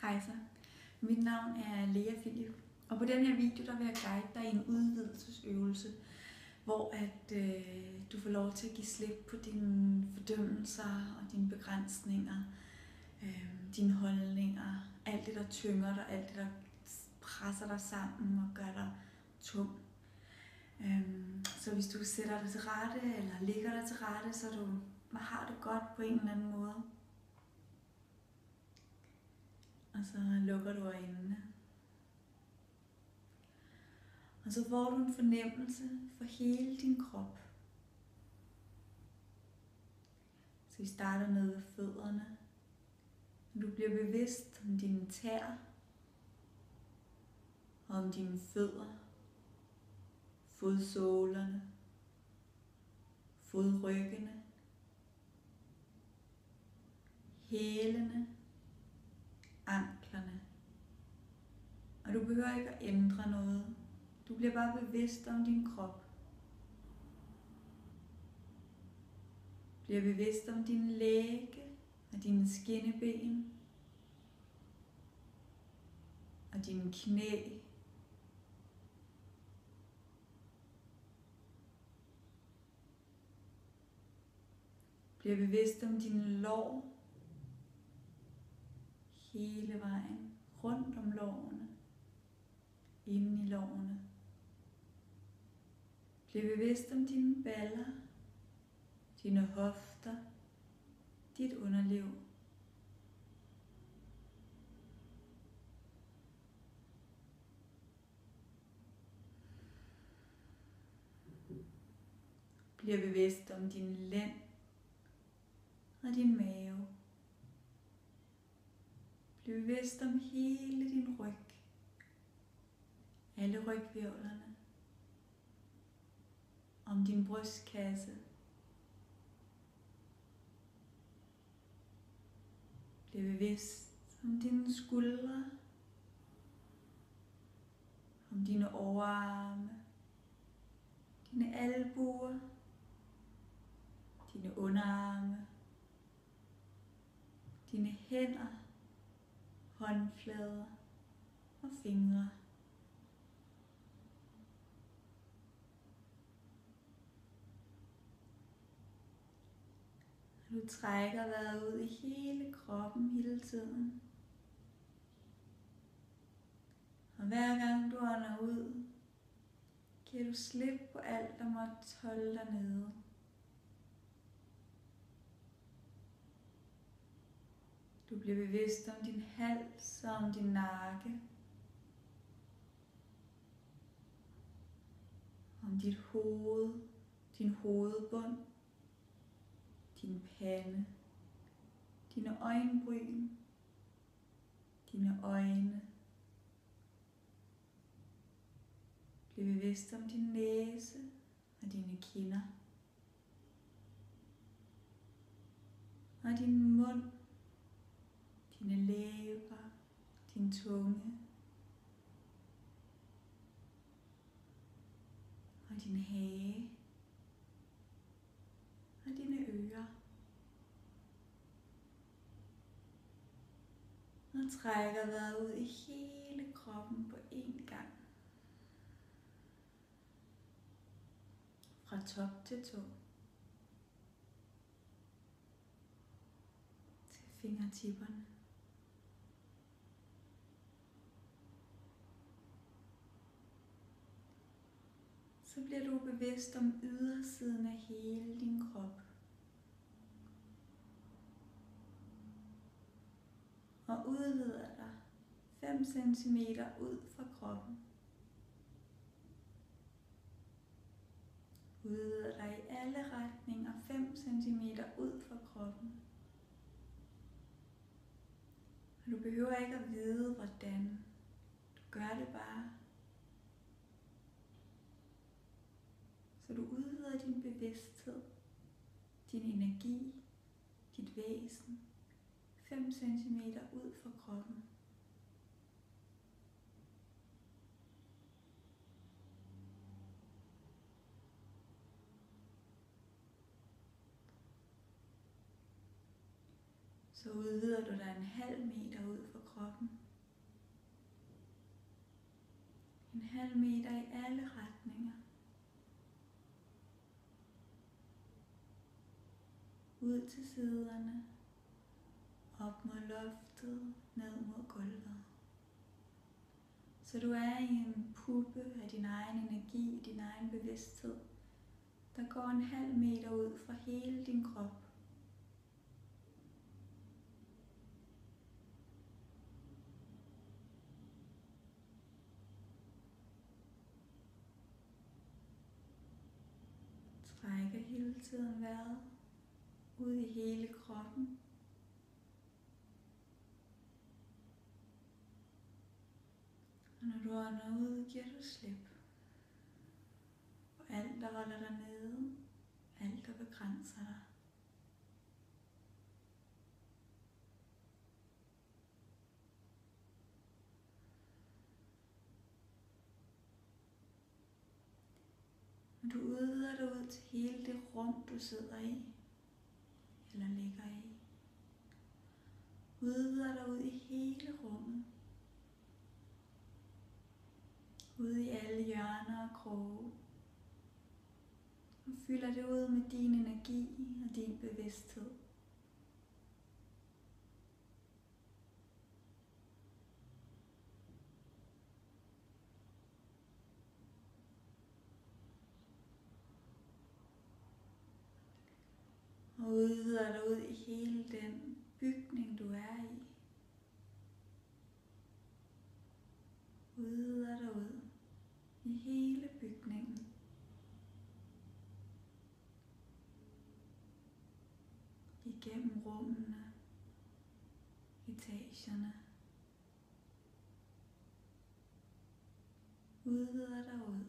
Hej så. Mit navn er Lea Philip, og på den her video der vil jeg guide dig i en udvidelsesøvelse, hvor du får lov til at give slip på dine fordømmelser og dine begrænsninger, dine holdninger, alt det der tynger dig, alt det der presser dig sammen og gør dig tung. Så hvis du sætter dig til rette eller ligger dig til rette, så du har det godt på en eller anden måde. Og så lukker du øjnene. Og så får du en fornemmelse for hele din krop. Så vi starter nede ved fødderne. Du bliver bevidst om dine tæer, og om dine fødder, fodsålerne, fodryggene, hælene, anklerne. Og du behøver ikke at ændre noget. Du bliver bare bevidst om din krop. Du bliver bevidst om dine lægge og dine skinneben og dine knæ. Du bliver bevidst om dine lår hele vejen rundt om lårene, inde i lårene. Bliv bevidst om dine baller, dine hofter, dit underliv. Bliv bevidst om din lænd og din mave. Bliv bevidst om hele din ryg, alle rygvirvlerne, om din brystkasse. Bliv bevidst om dine skuldre, om dine overarme, dine albuer, dine underarme, dine hænder, håndflader og fingre. Du trækker vejret ud i hele kroppen hele tiden. Og hver gang du ånder ud, giver du slip på alt, der måtte holde dig nede. Du bliver bevidst om din hals og om din nakke. Om dit hoved, din hovedbund, din pande, dine øjenbryn, dine øjne. Bliv bevidst om din næse og dine kinder. Og din mund, dine læber, din tunge og din hage og dine ører. Og trækker vejret ud i hele kroppen på én gang. Fra top til tå. Til fingertipperne. Så bliver du bevidst om ydersiden af hele din krop. Og udvider dig 5 cm ud fra kroppen. Udvider dig i alle retninger 5 cm ud fra kroppen. Og du behøver ikke at vide hvordan. Du gør det bare. Så du udvider din bevidsthed, din energi, dit væsen 5 cm ud fra kroppen. Så udvider du dig 0,5 meter ud fra kroppen. 1,5 meter i alle retninger. Ud til siderne, op mod loftet, ned mod gulvet. Så du er i en puppe af din egen energi, din egen bevidsthed, der går 1,5 meter ud fra hele din krop. Trækker hele tiden vejret ud i hele kroppen. Og når du ånder ud, giver du slip på alt, der holder dig nede, alt, der begrænser dig. Og du udvider dig ud til hele det rum, du sidder i, eller ligger i. Udvider dig ud i hele rummet. Ud i alle hjørner og kroge. Og fylder det ud med din energi og din bevidsthed. Og udvider dig ud i hele den bygning, du er i. Udvider dig ud i hele bygningen. Igennem rummene, etagerne. Udvider dig ud.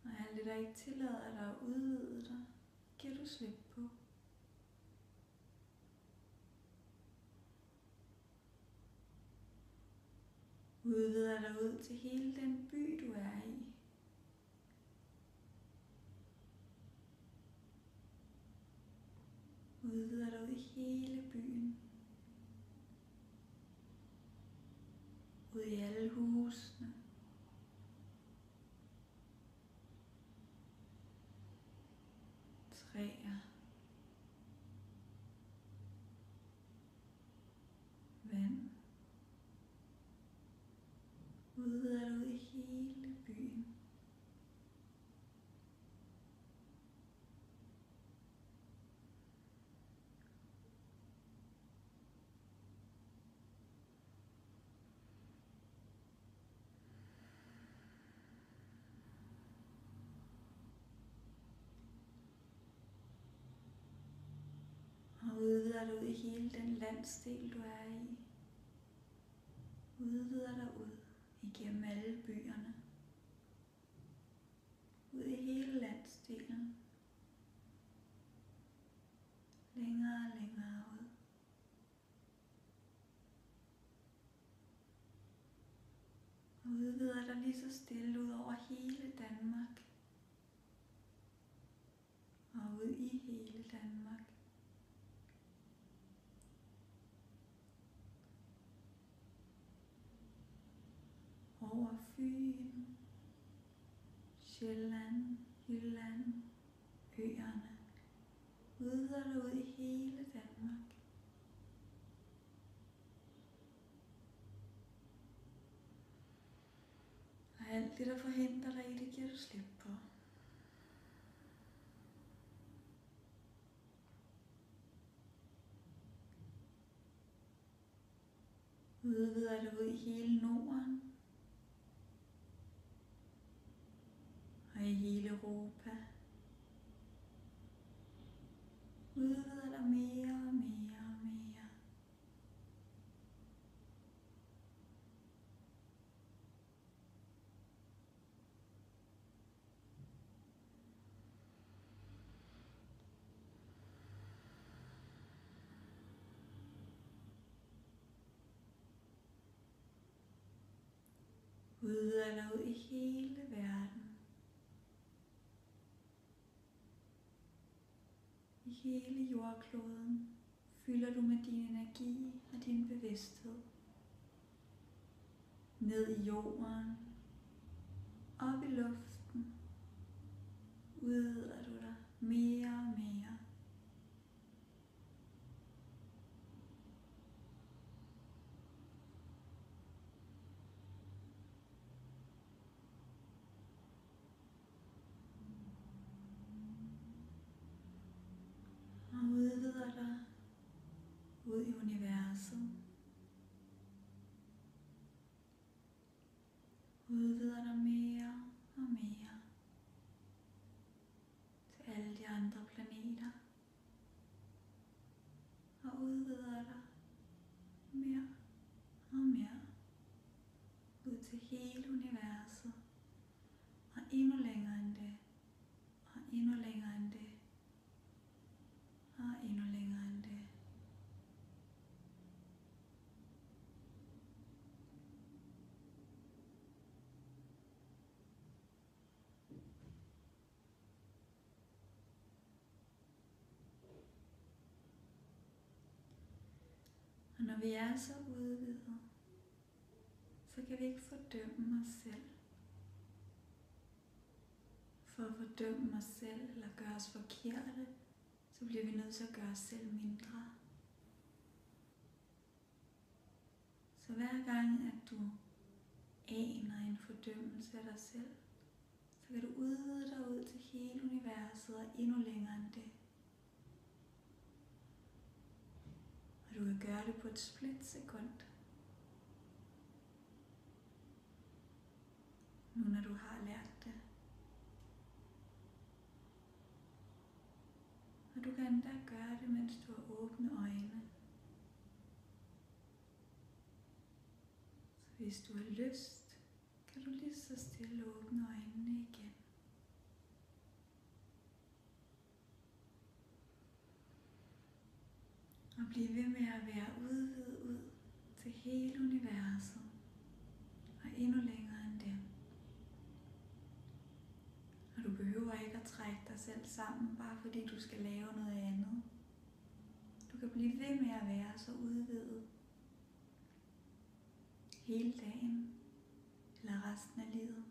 Og alt det, der ikke tillader dig at udvide dig, giver du slip på. Udvider dig ud til hele den by, du er i. Udvider dig ud i hele byen. Ud i alle husene. Træer. Vand. Udvider dig ud i hele byen. Og udvider dig ud i hele den landsdel, du er i. Udvider dig ud igennem alle byerne. Ud i hele landsdelen. Længere og længere ud. Og udvider dig lige så stille ud over hele Danmark. Og ud i hele Danmark. Over Fyn, Sjælland, Jylland, øerne. Udvider dig ud i hele Danmark. Og alt det, der forhindrer dig i det, giver du slip på. Udvider dig ud i hele Norden. Og i hele Europa. Udvider dig mere og mere og mere. Udvider dig ud i hele verden. hele jordkloden fylder du med din energi og din bevidsthed. Ned i jorden, op i luften, udvider du dig mere og mere. Og udvider dig ud i universet. Udvider dig mere og mere til alle de andre planeter. Og udvider dig mere og mere ud til hele universet. Og endnu længere end det. Og endnu længere end det. Og endnu længere end det. Og når vi er så udvidet, så kan vi ikke fordømme os selv. For at fordømme os selv eller gøre os forkerte, så bliver vi nødt til at gøre os selv mindre. Så hver gang, at du aner en fordømmelse af dig selv, så kan du udvide dig ud til hele universet og endnu længere end det. Og du kan gøre det på et splitsekund. Nu når du har lært det. Og du kan endda gøre det, mens du har åbne øjne. Så hvis du har lyst, kan du lige så stille åbne øjnene igen. Og blive ved med at være udvidet ud til hele universet. Og endnu længere end det. Og du behøver ikke at trække dig selv sammen, bare fordi du skal lave noget andet. Du kan blive ved med at være så udvidet hele dagen eller resten af livet.